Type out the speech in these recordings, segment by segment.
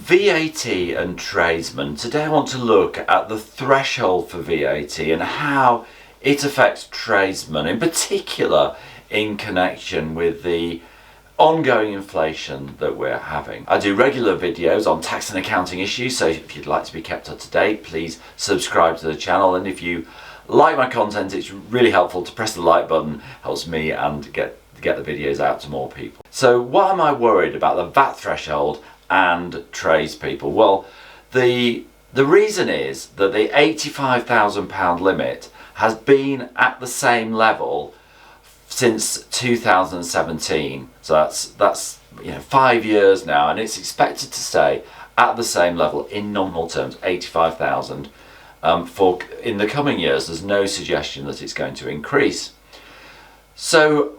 VAT and tradesmen. Today I want to look at the threshold for VAT and how it affects tradesmen, in particular in connection with the ongoing inflation that we're having. I do regular videos on tax and accounting issues, so if you'd like to be kept up to date, please subscribe to the channel. And if you like my content, it's really helpful to press the like button, helps me and get the videos out to more people. So why am I worried about the VAT threshold and tradespeople? Well, the reason is that the £85,000 limit has been at the same level since 2017. So that's 5 years now, and it's expected to stay at the same level in nominal terms, 85,000 for in the coming years. There's no suggestion that it's going to increase. So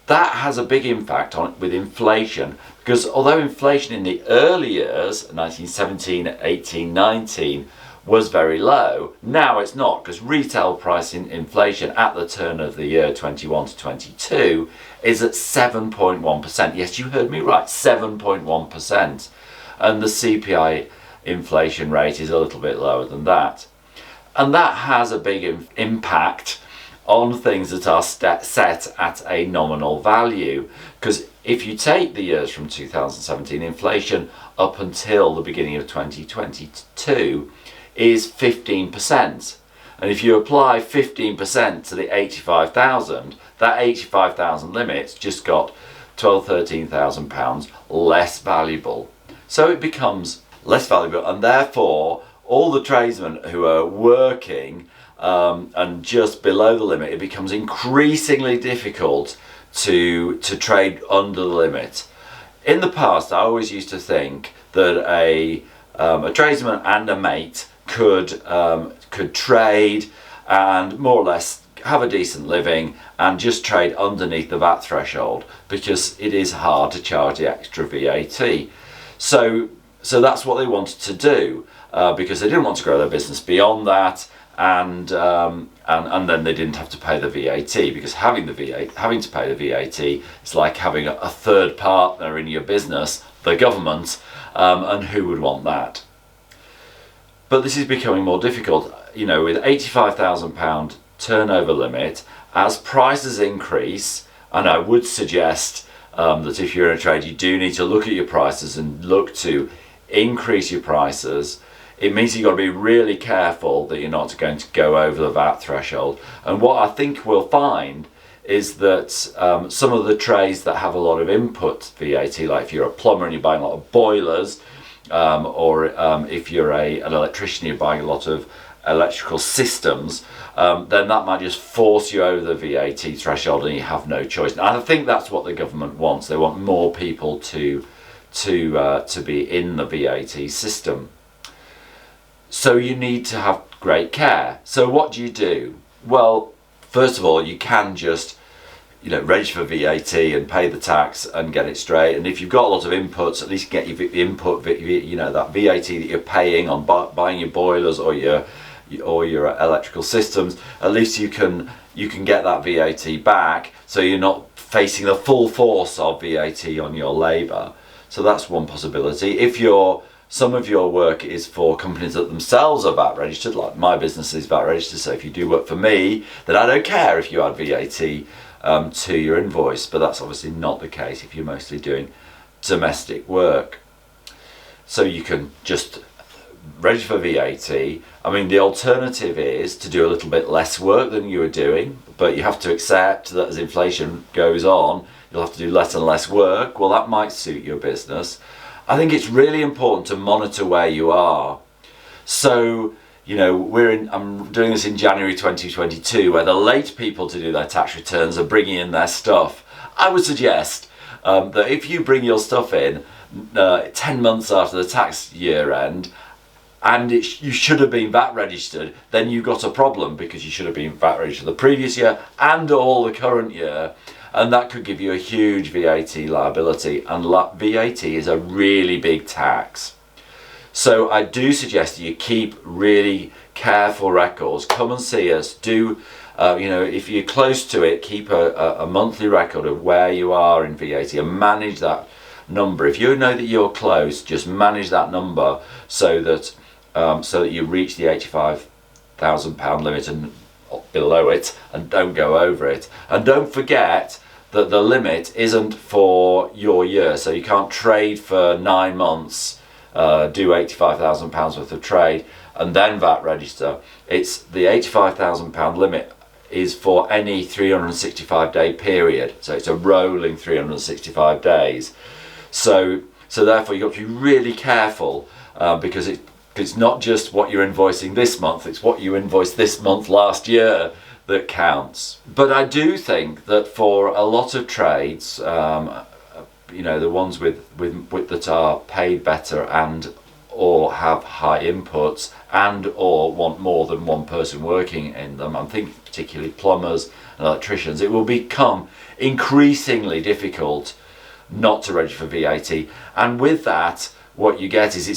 that has a big impact on with inflation, because although inflation in the early years, 1917, 18, 19, was very low, now it's not, because retail price inflation at the turn of the year 21 to 22 is at 7.1%. Yes, you heard me right, 7.1%. And the CPI inflation rate is a little bit lower than that. And that has a big impact on things that are set at a nominal value, because if you take the years from 2017, inflation up until the beginning of 2022 is 15%, and if you apply 15% to the 85,000, that 85,000 limit's just got £12,000-13,000 less valuable. So it becomes less valuable, and therefore all the tradesmen who are working and just below the limit, it becomes increasingly difficult to trade under the limit. In the past, I always used to think that a tradesman and a mate could trade and more or less have a decent living and just trade underneath the VAT threshold, because it is hard to charge the extra VAT. So that's what they wanted to do, because they didn't want to grow their business beyond that. And then they didn't have to pay the VAT, because having to pay the VAT is like having a third partner in your business, the government, and who would want that? But this is becoming more difficult, with £85,000 turnover limit. As prices increase, and I would suggest that if you're in a trade, you do need to look at your prices and look to increase your prices. It means you've got to be really careful that you're not going to go over the VAT threshold. And what I think we'll find is that some of the trades that have a lot of input VAT, like if you're a plumber and you're buying a lot of boilers, or if you're an electrician, you're buying a lot of electrical systems, then that might just force you over the VAT threshold and you have no choice. And I think that's what the government wants. They want more people to be in the VAT system. So you need to have great care. So what do? Well, first of all, you can just register for VAT and pay the tax and get it straight. And if you've got a lot of inputs, at least get your input, that VAT that you're paying on buying your boilers or your electrical systems. At least you can get that VAT back, so you're not facing the full force of VAT on your labour. So that's one possibility. If some of your work is for companies that themselves are VAT registered, like my business is VAT registered, so if you do work for me, then I don't care if you add VAT to your invoice. But that's obviously not the case if you're mostly doing domestic work. So you can just register for VAT. I mean, the alternative is to do a little bit less work than you were doing, but you have to accept that as inflation goes on, you'll have to do less and less work. Well, that might suit your business. I think it's really important to monitor where you are. So, I'm doing this in January 2022, where the late people to do their tax returns are bringing in their stuff. I would suggest that if you bring your stuff in 10 months after the tax year end, and you should have been VAT registered, then you've got a problem, because you should have been VAT registered the previous year and all the current year. And that could give you a huge VAT liability, and VAT is a really big tax. So I do suggest that you keep really careful records. Come and see us. If you're close to it, keep a monthly record of where you are in VAT and manage that number. If you know that you're close, just manage that number so that you reach the £85,000 limit and below it, and don't go over it. And don't forget that the limit isn't for your year, so you can't trade for 9 months, do £85,000 worth of trade and then VAT register. It's the £85,000 limit is for any 365-day period, so it's a rolling 365 days. So therefore you've got to be really careful, because it's not just what you're invoicing this month, it's what you invoiced this month last year that counts. But I do think that for a lot of trades, the ones with that are paid better and or have high inputs and or want more than one person working in them, I'm thinking particularly plumbers and electricians, it will become increasingly difficult not to register for VAT. And with that, what you get is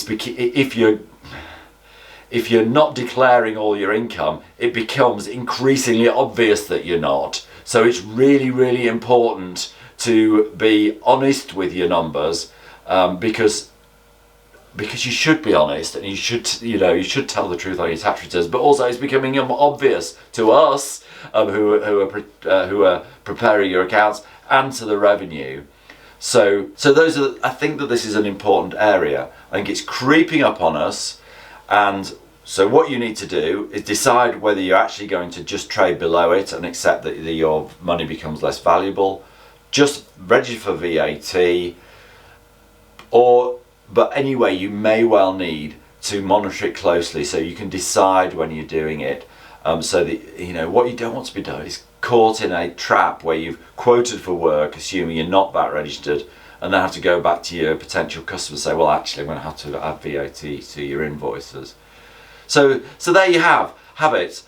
if you're not declaring all your income, it becomes increasingly obvious that you're not. So it's really, really important to be honest with your numbers, because you should be honest, and you should tell the truth on your tax returns. But also, it's becoming obvious to us who are preparing your accounts, and to the revenue. So I think that this is an important area. I think it's creeping up on us, and so what you need to do is decide whether you're actually going to just trade below it and accept that your money becomes less valuable. Just register for VAT, but anyway, you may well need to monitor it closely so you can decide when you're doing it. So that what you don't want to be doing is caught in a trap where you've quoted for work, assuming you're not VAT registered, and then have to go back to your potential customers and say, well, actually, I'm going to have to add VAT to your invoices. So there you have it.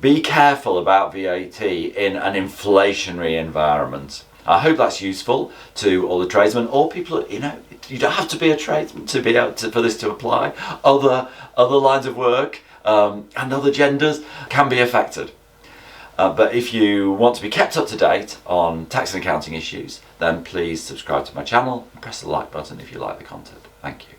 Be careful about VAT in an inflationary environment. I hope that's useful to all the tradesmen, or people. You don't have to be a tradesman to be able for this to apply. Other lines of work and other genders can be affected. But if you want to be kept up to date on tax and accounting issues, then please subscribe to my channel and press the like button if you like the content. Thank you.